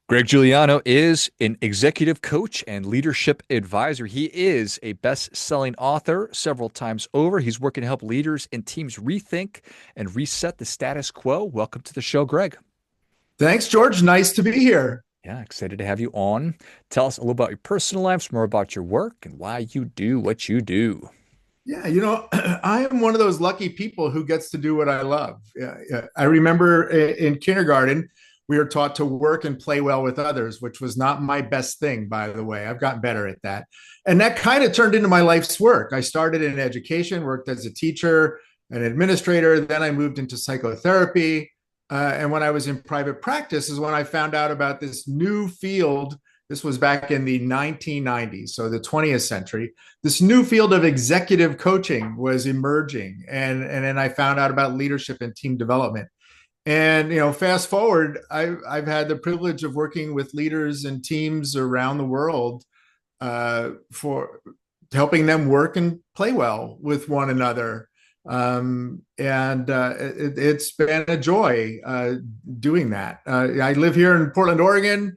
Greg Giuliano is an executive coach and leadership advisor. He is a best-selling author several times over. He's working to help leaders and teams rethink and reset the status quo. Welcome to the show, Greg. Thanks, George. Nice to be here. Yeah, excited to have you on. Tell us a little about your personal life, some more about your work, and why you do what you do. Yeah, I am one of those lucky people who gets to do what I love. Yeah. I remember in kindergarten, we were taught to work and play well with others, which was not my best thing, by the way. I've gotten better at that. And that kind of turned into my life's work. I started in education, worked as a teacher, an administrator. Then I moved into psychotherapy. And when I was in private practice is when I found out about this new field. This was back in the 1990s, so the 20th century. This new field of executive coaching was emerging, and then I found out about leadership and team development. And fast forward, I've had the privilege of working with leaders and teams around the world for helping them work and play well with one another. It's been a joy doing that. I live here in Portland, Oregon.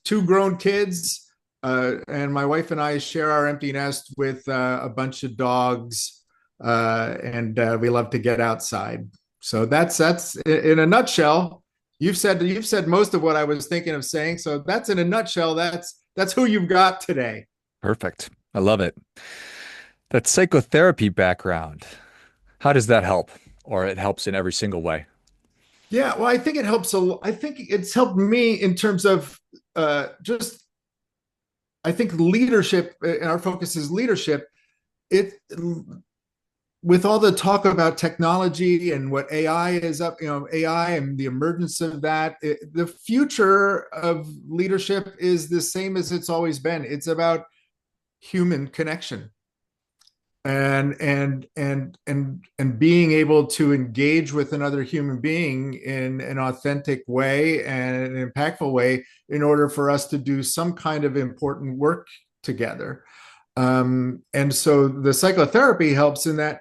Two grown kids, and my wife and I share our empty nest with a bunch of dogs, and we love to get outside. So that's in a nutshell. You've said most of what I was thinking of saying. So that's in a nutshell. That's who you've got today. Perfect. I love it. That psychotherapy background, how does that help? Or it helps in every single way? Yeah, well, I think it helps. I think it's helped me in terms of just. I think leadership, and our focus is leadership. It with all the talk about technology and what AI is up, AI and the emergence of that. The future of leadership is the same as it's always been. It's about human connection and being able to engage with another human being in an authentic way and an impactful way in order for us to do some kind of important work together. And so the psychotherapy helps in that.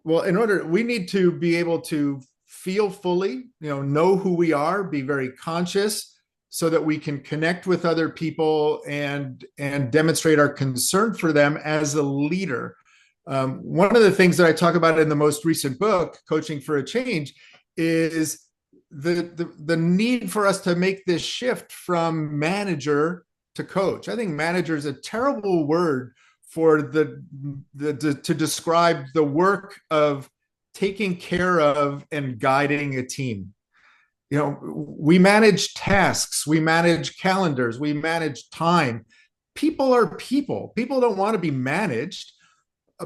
Well, we need to be able to feel fully, know who we are, be very conscious, so that we can connect with other people and demonstrate our concern for them as a leader. One of the things that I talk about in the most recent book, Coaching for a Change, is the need for us to make this shift from manager to coach. I think manager is a terrible word for to describe the work of taking care of and guiding a team. We manage tasks, we manage calendars, we manage time. People are people. People don't want to be managed.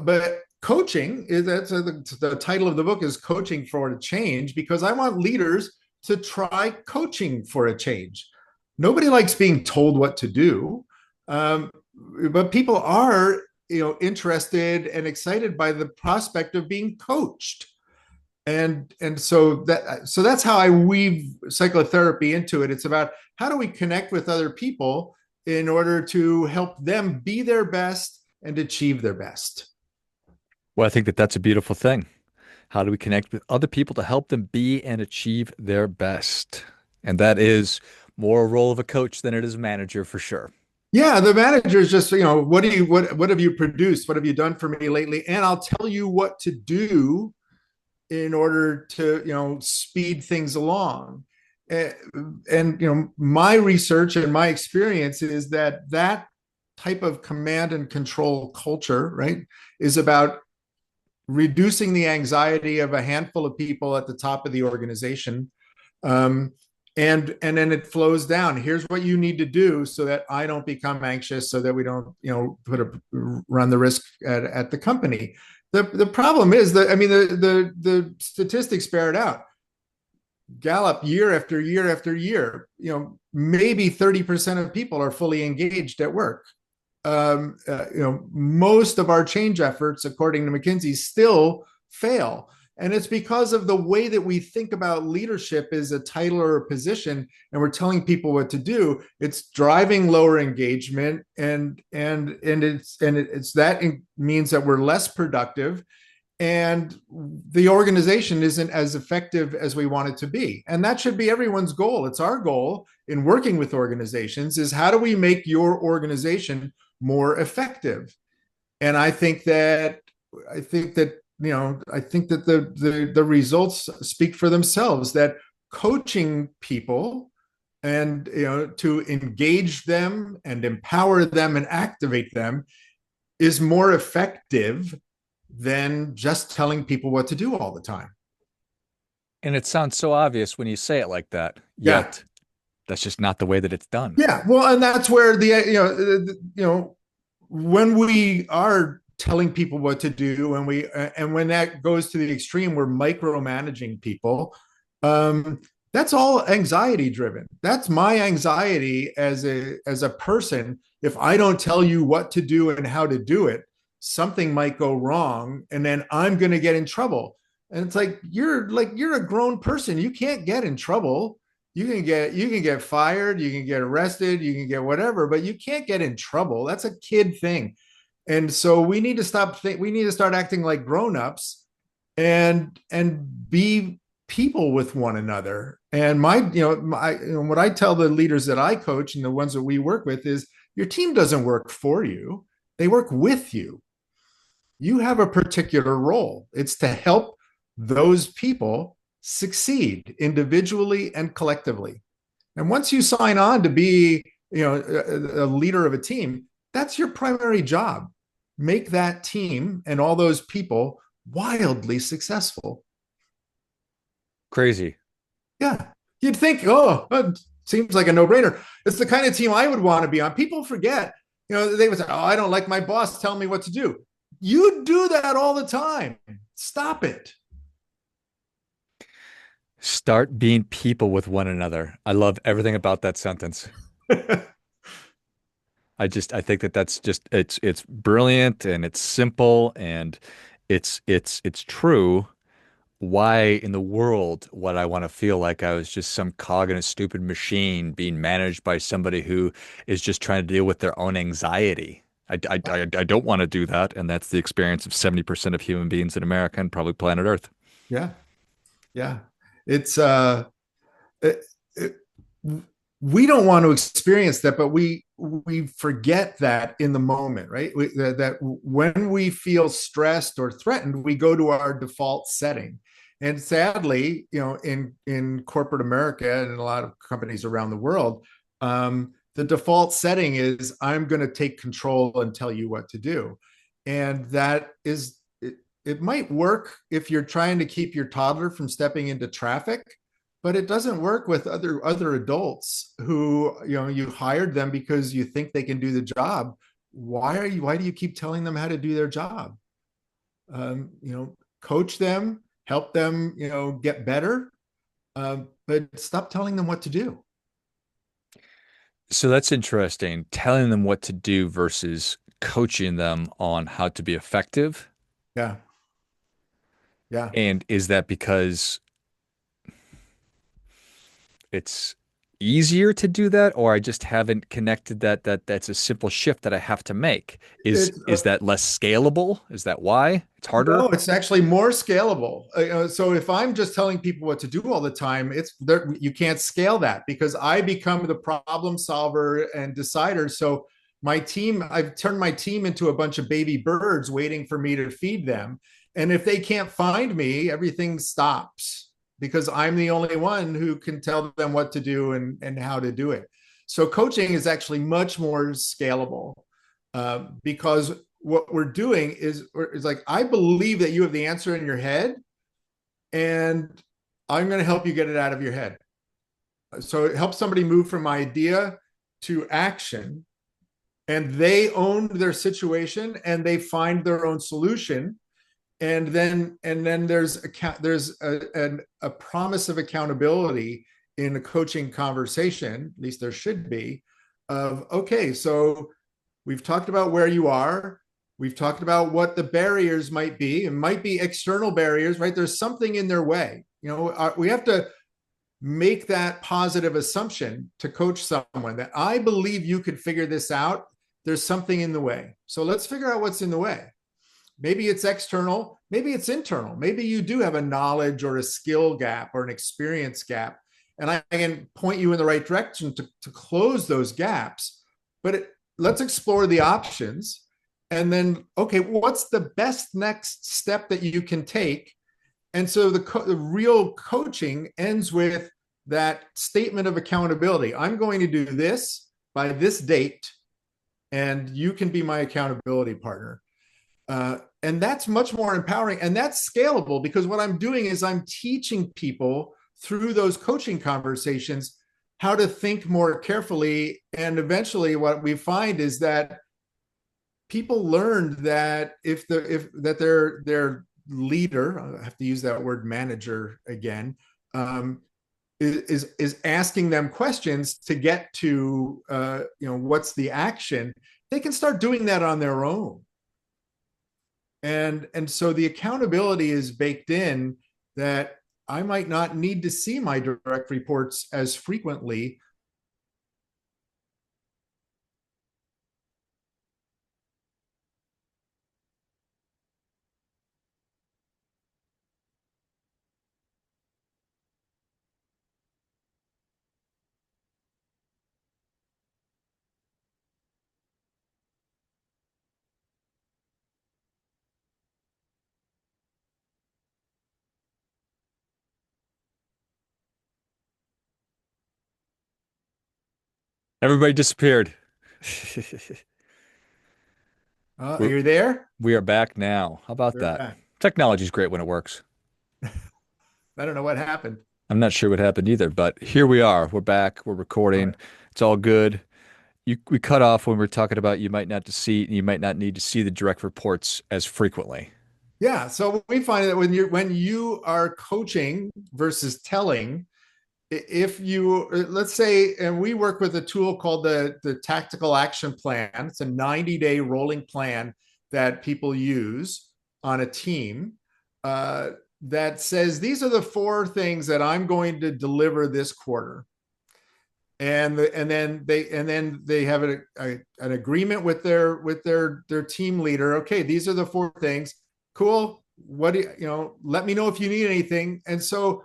But coaching is the title of the book is Coaching for a Change, because I want leaders to try coaching for a change. Nobody likes being told what to do, but people are interested and excited by the prospect of being coached. So that's how I weave psychotherapy into it. It's about how do we connect with other people in order to help them be their best and achieve their best. Well, I think that that's a beautiful thing. How do we connect with other people to help them be and achieve their best? And that is more a role of a coach than it is a manager for sure. Yeah, the manager is just, what have you produced? What have you done for me lately? And I'll tell you what to do in order to, speed things along. My research and my experience is that type of command and control culture, right, is about reducing the anxiety of a handful of people at the top of the organization. And then it flows down. Here's what you need to do so that I don't become anxious, so that we don't, run the risk at the company. The problem is that, the statistics bear it out. Gallup, year after year after year, maybe 30% of people are fully engaged at work. Most of our change efforts, according to McKinsey, still fail. And it's because of the way that we think about leadership as a title or a position, and we're telling people what to do. It's driving lower engagement, and it means that we're less productive, and the organization isn't as effective as we want it to be. And that should be everyone's goal. It's our goal in working with organizations is how do we make your organization more effective? And I think that the results speak for themselves, that coaching people and to engage them and empower them and activate them is more effective than just telling people what to do all the time. And it sounds so obvious when you say it like that, Yeah. yet that's just not the way that it's done. Yeah. Well, and that's where when we are telling people what to do, and when that goes to the extreme, we're micromanaging people. Um, that's all anxiety driven. That's my anxiety as a person. If I don't tell you what to do and how to do it, something might go wrong, and then I'm going to get in trouble. And it's you're a grown person. You can't get in trouble. You can get fired, you can get arrested, you can get whatever, but you can't get in trouble. That's a kid thing. And so we need to start acting like grown-ups and be people with one another. And what I tell the leaders that I coach and the ones that we work with is your team doesn't work for you. They work with you. You have a particular role. It's to help those people succeed individually and collectively. And once you sign on to be, a leader of a team, that's your primary job. Make that team and all those people wildly successful. Crazy. Yeah. You'd think, oh, it seems like a no-brainer. It's the kind of team I would want to be on. People forget, they would say, oh, I don't like my boss telling me what to do. You do that all the time. Stop it. Start being people with one another. I love everything about that sentence. I think that that's just it's brilliant and it's simple and it's true. Why in the world would I want to feel like I was just some cog in a stupid machine being managed by somebody who is just trying to deal with their own anxiety? I don't want to do that, and that's the experience of 70% of human beings in America and probably planet Earth. Yeah. Yeah. It's it, it, we don't want to experience that, but we forget that in the moment, right? That when we feel stressed or threatened, we go to our default setting. And sadly, in corporate America and in a lot of companies around the world, the default setting is I'm going to take control and tell you what to do. And it might work if you're trying to keep your toddler from stepping into traffic, but it doesn't work with other adults who you hired them because you think they can do the job. Why do you keep telling them how to do their job? Coach them, help them get better, but stop telling them what to do. So that's interesting. Telling them what to do versus coaching them on how to be effective. Yeah. Yeah. And is that because it's easier to do that, or I just haven't connected that's a simple shift that I have to make? Is It's is that less scalable? Is that why it's harder? No, it's actually more scalable. So if I'm just telling people what to do all the time, it's there, you can't scale that because I become the problem solver and decider. So I've turned my team into a bunch of baby birds waiting for me to feed them. And if they can't find me, everything stops because I'm the only one who can tell them what to do and how to do it. So coaching is actually much more scalable because what we're doing is like, I believe that you have the answer in your head and I'm going to help you get it out of your head. So it helps somebody move from idea to action and they own their situation and they find their own solution. And then there's a promise of accountability in a coaching conversation, at least there should be, of, okay, so we've talked about where you are. We've talked about what the barriers might be. It might be external barriers, right? There's something in their way. We have to make that positive assumption to coach someone that I believe you could figure this out. There's something in the way. So let's figure out what's in the way. Maybe it's external, maybe it's internal. Maybe you do have a knowledge or a skill gap or an experience gap. And I can point you in the right direction to close those gaps. But let's explore the options. And then, okay, what's the best next step that you can take? And so the real coaching ends with that statement of accountability. I'm going to do this by this date, and you can be my accountability partner. And that's much more empowering, and that's scalable, because what I'm doing is I'm teaching people through those coaching conversations how to think more carefully. And eventually what we find is that people learned that if that their leader, I have to use that word manager again, is asking them questions to get to what's the action, they can start doing that on their own. And so the accountability is baked in, that I might not need to see my direct reports as frequently. Everybody disappeared. Are We're, you there? we are back now. How about We're that? back. Technology's great when it works. I don't know what happened. I'm not sure what happened either, but here we are. We're back. We're All recording. right. It's all good. We cut off when we were talking about you might not need to see the direct reports as frequently. Yeah. So we find that when you are coaching versus telling, if you, let's say, and we work with a tool called the tactical action plan. It's a 90-day rolling plan that people use on a team, uh, that says these are the four things that I'm going to deliver this quarter. And then they have an agreement with their team leader. Okay, these are the four things. Cool. What do let me know if you need anything. And so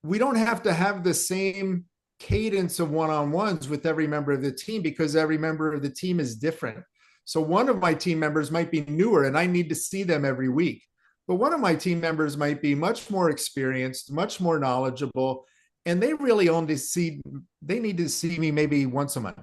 we don't have to have the same cadence of one-on-ones with every member of the team, because every member of the team is different. So one of my team members might be newer and I need to see them every week. But one of my team members might be much more experienced, much more knowledgeable, and they need to see me maybe once a month,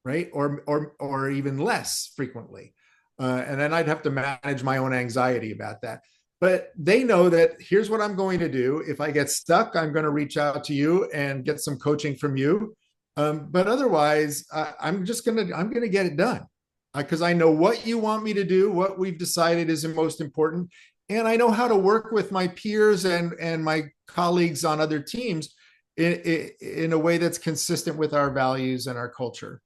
right? Or even less frequently. And then I'd have to manage my own anxiety about that. But they know that here's what I'm going to do. If I get stuck, I'm going to reach out to you and get some coaching from you. But otherwise, I'm gonna get it done, because I know what you want me to do, what we've decided is the most important, and I know how to work with my peers and my colleagues on other teams in a way that's consistent with our values and our culture.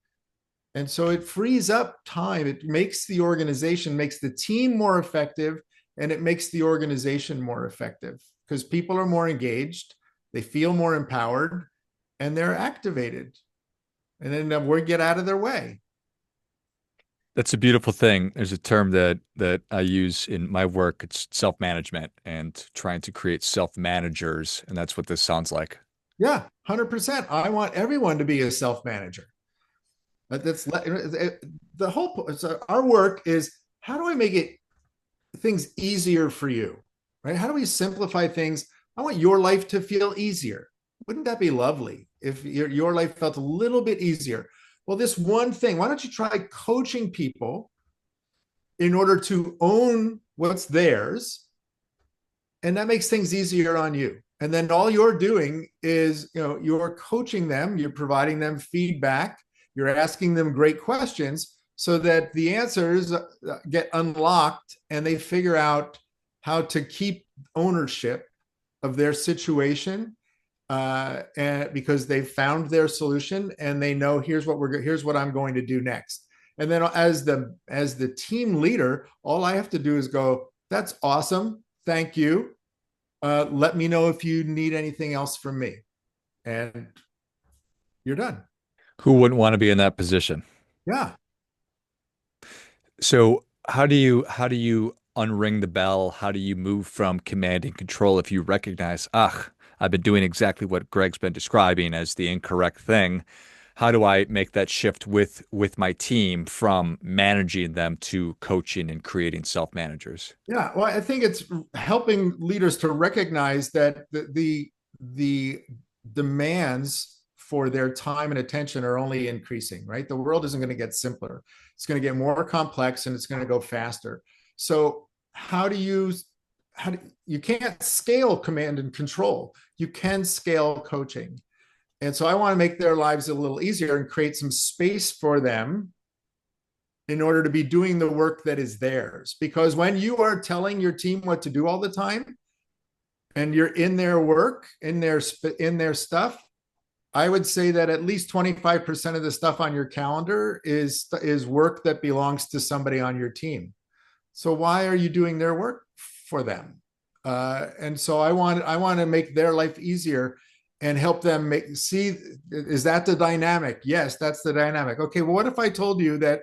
And so it frees up time. It makes makes the team more effective, and it makes the organization more effective, because people are more engaged, they feel more empowered, and they're activated. And then we get out of their way. That's a beautiful thing. There's a term that I use in my work. It's self-management and trying to create self-managers, and that's what this sounds like. Yeah, 100%. I want everyone to be a self manager. That's the whole. So our work is, how do I make it things easier for you, right? How do we simplify things? I want your life to feel easier. Wouldn't that be lovely if your life felt a little bit easier? Well, this one thing, why don't you try coaching people in order to own what's theirs? And that makes things easier on you. And then all you're doing is, you're coaching them, you're providing them feedback, you're asking them great questions, so that the answers get unlocked and they figure out how to keep ownership of their situation, and because they've found their solution and they know here's what I'm going to do next. And then as the team leader, all I have to do is go, that's awesome, thank you, let me know if you need anything else from me, and you're done. Who wouldn't want to be in that position? Yeah. So how do you unring the bell? How do you move from command and control if you recognize, I've been doing exactly what Greg's been describing as the incorrect thing? How do I make that shift with my team from managing them to coaching and creating self-managers? Yeah, well, I think it's helping leaders to recognize that the demands for their time and attention are only increasing, right? The world isn't going to get simpler. It's going to get more complex and it's going to go faster. So how do you can't scale command and control. You can scale coaching. And so I want to make their lives a little easier and create some space for them in order to be doing the work that is theirs. Because when you are telling your team what to do all the time and you're in their work, in their stuff, I would say that at least 25% of the stuff on your calendar is work that belongs to somebody on your team. So why are you doing their work for them? And so I want to make their life easier and help them see, is that the dynamic? Yes, that's the dynamic. Okay, well, what if I told you that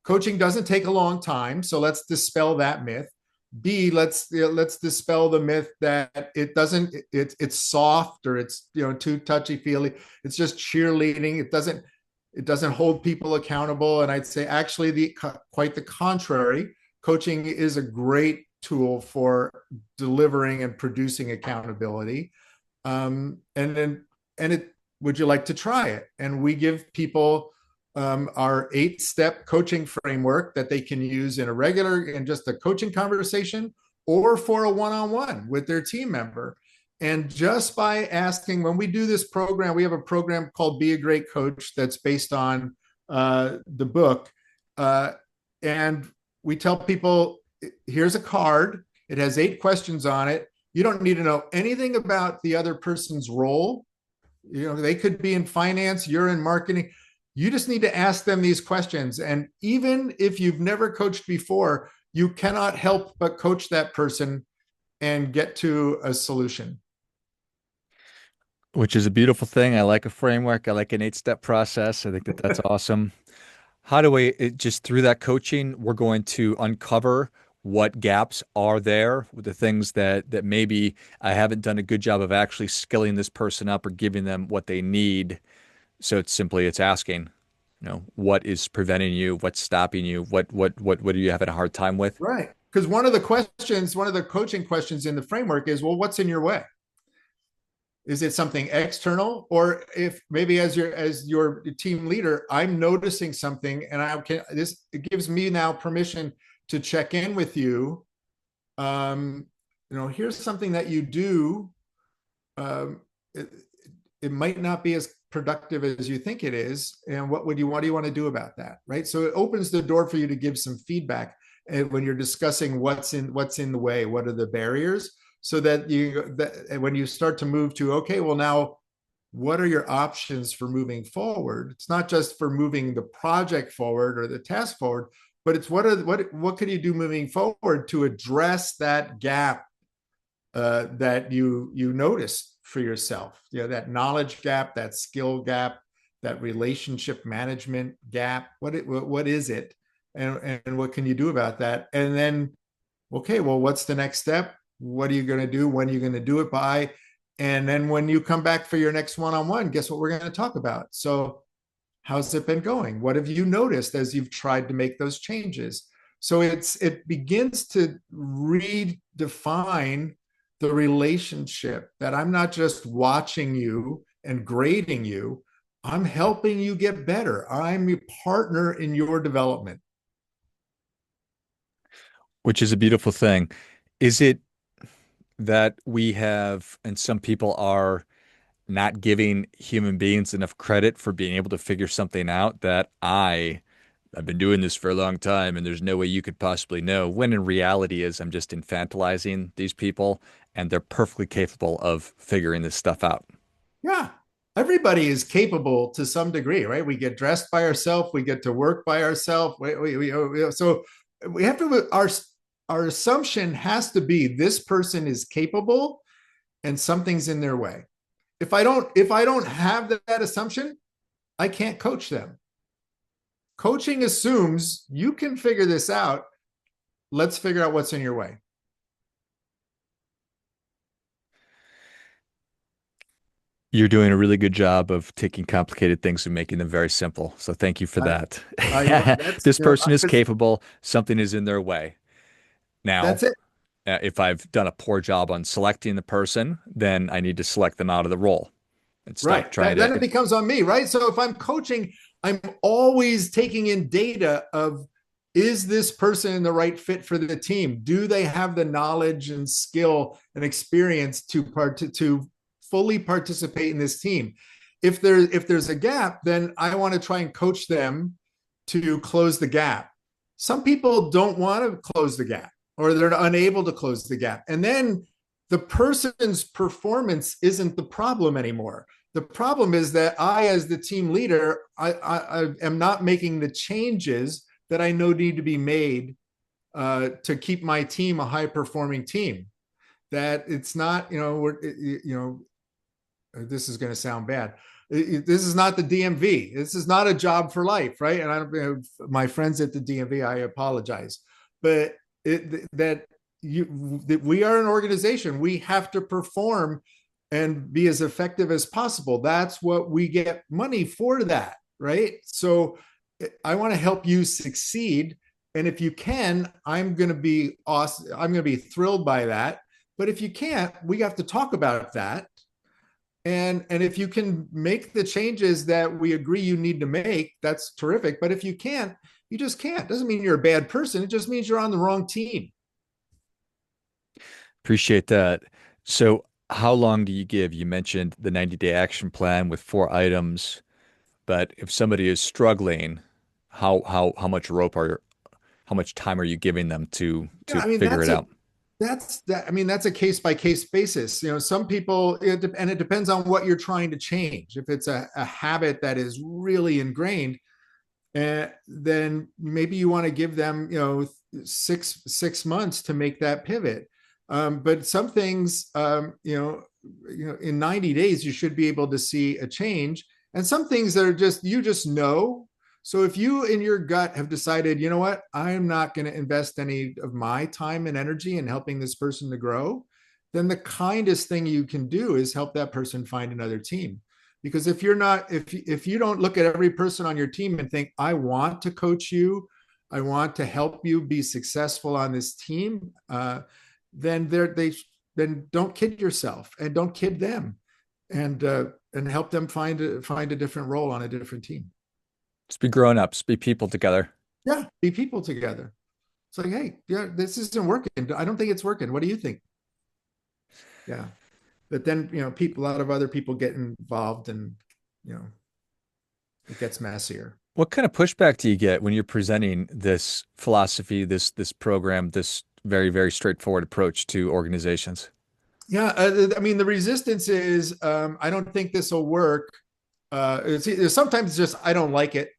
coaching doesn't take a long time, so let's dispel that myth. B, let's dispel the myth that it doesn't it's soft, or it's too touchy feely. It's just cheerleading. It doesn't hold people accountable. And I'd say actually quite the contrary. Coaching is a great tool for delivering and producing accountability. And then and it would you like to try it? And we give people our 8-step coaching framework that they can use in just a coaching conversation, or for a one-on-one with their team member. And just by asking, when we do this program, we have a program called Be a Great Coach that's based on the book. And we tell people, here's a card. It has 8 questions on it. You don't need to know anything about the other person's role. They could be in finance, you're in marketing. You just need to ask them these questions. And even if you've never coached before, you cannot help but coach that person and get to a solution. Which is a beautiful thing. I like a framework. I like an 8-step process. I think that that's awesome. How do just through that coaching, we're going to uncover what gaps are there, with the things that maybe I haven't done a good job of actually skilling this person up or giving them what they need. So it's asking, what is preventing you? What's stopping you? What are you having a hard time with? Right. Because one of the coaching questions in the framework is, well, what's in your way? Is it something external? Or if maybe as your team leader, I'm noticing something, and it gives me now permission to check in with you. Here's something that you do. Um, it, it might not be as productive as you think it is. And what do you want to do about that? Right. So it opens the door for you to give some feedback. And when you're discussing what's in the way, what are the barriers, so that when you start to move to, okay, well, now what are your options for moving forward? It's not just for moving the project forward or the task forward, but it's what can you do moving forward to address that gap that you notice for yourself. That knowledge gap, that skill gap, that relationship management gap. What is it, and what can you do about that? And then, okay, well, what's the next step? What are you going to do? When are you going to do it by? And then when you come back for your next one-on-one, guess what we're going to talk about? So how's it been going? What have you noticed as you've tried to make those changes? So it begins to redefine the relationship, that I'm not just watching you and grading you. I'm helping you get better. I'm a partner in your development. Which is a beautiful thing. Is it that we have, and some people are not giving human beings enough credit for being able to figure something out, that I've been doing this for a long time and there's no way you could possibly know, when in reality is I'm just infantilizing these people and they're perfectly capable of figuring this stuff out. Yeah. Everybody is capable to some degree, right? We get dressed by ourselves, we get to work by ourselves. So we have to, our assumption has to be, this person is capable and something's in their way. If I don't have that assumption, I can't coach them. Coaching assumes you can figure this out. let's figure out what's in your way. You're doing a really good job of taking complicated things and making them very simple. So thank you for I, that. that's, This person is capable. Something is in their way. Now, that's it. if I've done a poor job on selecting the person, then I need to select them out of the role and stop Right. trying Then it to. becomes on me, right? So if I'm coaching, I'm always taking in data of, is this person the right fit for the team? Do they have the knowledge and skill and experience to fully participate in this team? If there's a gap, then I want to try and coach them to close the gap. Some people don't want to close the gap, or they're unable to close the gap. And then the person's performance isn't the problem anymore. The problem is that I, as the team leader, I am not making the changes that I know need to be made to keep my team a high performing team. That it's not, this is going to sound bad. This is not the DMV. This is not a job for life, right? And I don't, my friends at the DMV, I apologize, but that that we are an organization. We have to perform and be as effective as possible. That's what we get money for, that, right? So I want to help you succeed. And if you can, I'm going to be awesome. I'm going to be thrilled by that. But if you can't, we have to talk about that. And if you can make the changes that we agree you need to make, that's terrific. But if you can't, you just can't. Doesn't mean you're a bad person. It just means you're on the wrong team. Appreciate that. So, how long do you give? You mentioned the 90-day action plan with 4 items, but if somebody is struggling, how much how much time are you giving them Yeah, to I mean figure it out? that's that. I mean that's a case by case basis. Some people, and it depends on what you're trying to change. If it's a habit that is really ingrained, then maybe you want to give them, 6 months to make that pivot. But some things, in 90 days, you should be able to see a change. And some things that are just, you just know. So if you in your gut have decided, you know what, I'm not going to invest any of my time and energy in helping this person to grow, then the kindest thing you can do is help that person find another team. Because if you're not, if you don't look at every person on your team and think, I want to coach you, I want to help you be successful on this team, then then don't kid yourself and don't kid them, and help them find a different role on a different team. Just be grown-ups, be people together. Yeah, be people together. It's like, hey, yeah, this isn't working. I don't think it's working. What do you think? Yeah, but then people, a lot of other people get involved, and you know it gets messier. What kind of pushback do you get when you're presenting this philosophy, this program, this very, very straightforward approach to organizations? Yeah, I mean, the resistance is, I don't think this will work. Sometimes it's just, I don't like it.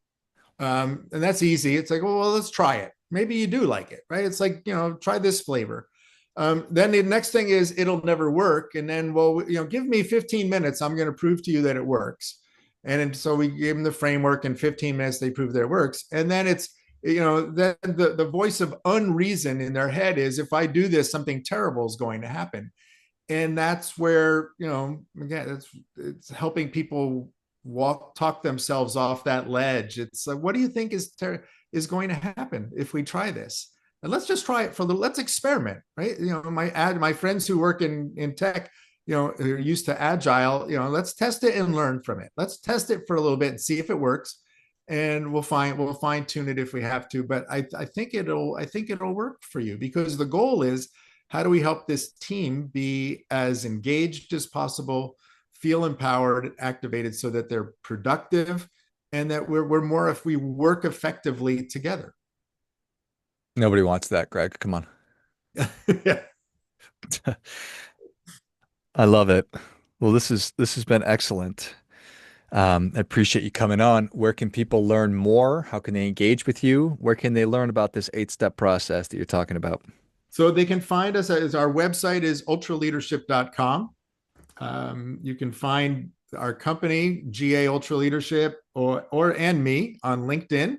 And that's easy. It's like, well, let's try it. Maybe you do like it, right? It's like, try this flavor. Then the next thing is, it'll never work. And then, well, give me 15 minutes. I'm going to prove to you that it works. And so we gave them the framework. In 15 minutes, they prove that it works. And then it's, then the voice of unreason in their head is, if I do this, something terrible is going to happen. And that's where, again, it's helping people talk themselves off that ledge. It's like, what do you think is going to happen if we try this? And let's just try it let's experiment, right? My friends who work in tech, who are used to agile, let's test it and learn from it. Let's test it for a little bit and see if it works. And we'll fine tune it if we have to. But I think it'll work for you, because the goal is, how do we help this team be as engaged as possible, feel empowered, activated, so that they're productive, and that we're more, if we work effectively together. Nobody wants that, Greg. Come on. Yeah. I love it. Well, this has been excellent. I appreciate you coming on. Where can people learn more? How can they engage with you? Where can they learn about this 8-step process that you're talking about? So they can find us, as our website is ultraleadership.com. You can find our company, GA Ultra Leadership, or and me on LinkedIn.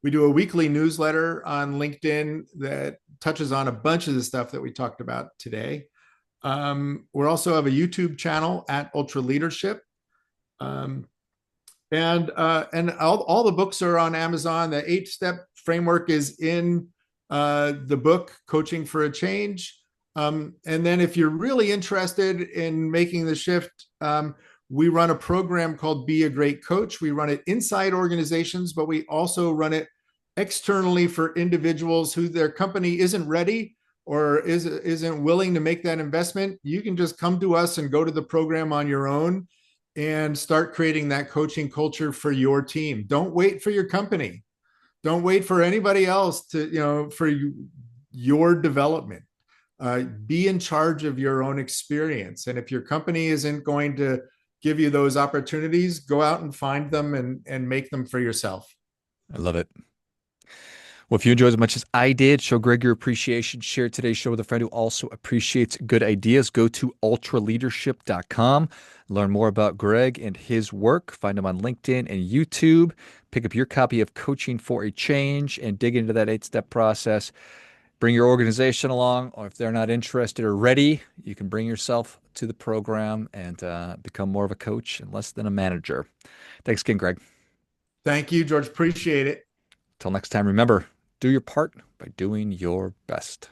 We do a weekly newsletter on LinkedIn that touches on a bunch of the stuff that we talked about today. We also have a YouTube channel at Ultra Leadership. Um, and all the books are on Amazon. The 8-step framework is in the book Coaching for a Change. And then if you're really interested in making the shift, we run a program called Be a Great Coach. We run it inside organizations, but we also run it externally for individuals who their company isn't ready or isn't willing to make that investment. You can just come to us and go to the program on your own and start creating that coaching culture for your team. Don't wait for your company. Don't wait for anybody else to, for your development. Be in charge of your own experience. And if your company isn't going to give you those opportunities, go out and find them and make them for yourself. I love it. Well, if you enjoyed as much as I did, show Greg your appreciation. Share today's show with a friend who also appreciates good ideas. Go to ultraleadership.com. Learn more about Greg and his work. Find him on LinkedIn and YouTube. Pick up your copy of Coaching for a Change and dig into that 8-step process. Bring your organization along, or if they're not interested or ready, you can bring yourself to the program and become more of a coach and less than a manager. Thanks again, Greg. Thank you, George. Appreciate it. Till next time, remember, do your part by doing your best.